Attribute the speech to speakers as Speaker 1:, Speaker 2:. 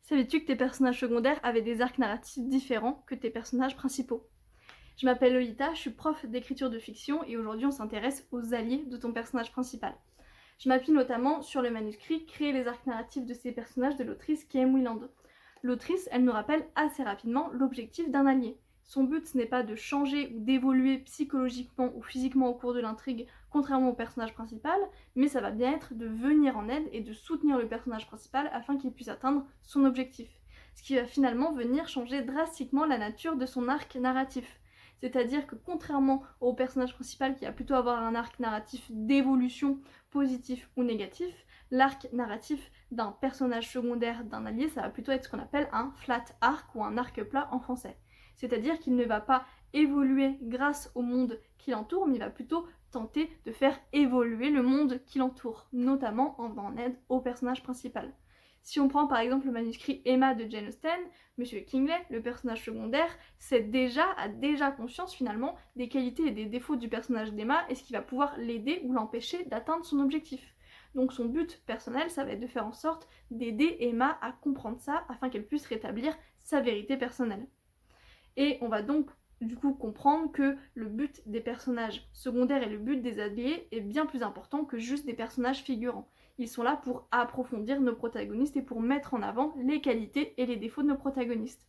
Speaker 1: Savais-tu que tes personnages secondaires avaient des arcs narratifs différents que tes personnages principaux? Je m'appelle Lolita, je suis prof d'écriture de fiction et aujourd'hui on s'intéresse aux alliés de ton personnage principal. Je m'appuie notamment sur le manuscrit Créer les arcs narratifs de ces personnages de l'autrice Kim Wieland. L'autrice, elle nous rappelle assez rapidement l'objectif d'un allié. Son but, ce n'est pas de changer ou d'évoluer psychologiquement ou physiquement au cours de l'intrigue, contrairement au personnage principal, mais ça va bien être de venir en aide et de soutenir le personnage principal afin qu'il puisse atteindre son objectif. Ce qui va finalement venir changer drastiquement la nature de son arc narratif. C'est-à-dire que contrairement au personnage principal qui va plutôt avoir un arc narratif d'évolution positif ou négatif, l'arc narratif d'un personnage secondaire, d'un allié, ça va plutôt être ce qu'on appelle un flat arc ou un arc plat en français. C'est-à-dire qu'il ne va pas évoluer grâce au monde qui l'entoure, mais il va plutôt tenter de faire évoluer le monde qui l'entoure, notamment en venant en aide au personnage principal. Si on prend par exemple le manuscrit Emma de Jane Austen, Monsieur Kingley, le personnage secondaire, a déjà conscience finalement des qualités et des défauts du personnage d'Emma et ce qui va pouvoir l'aider ou l'empêcher d'atteindre son objectif. Donc son but personnel, ça va être de faire en sorte d'aider Emma à comprendre ça afin qu'elle puisse rétablir sa vérité personnelle. Et on va donc du coup comprendre que le but des personnages secondaires et le but des alliés est bien plus important que juste des personnages figurants. Ils sont là pour approfondir nos protagonistes et pour mettre en avant les qualités et les défauts de nos protagonistes.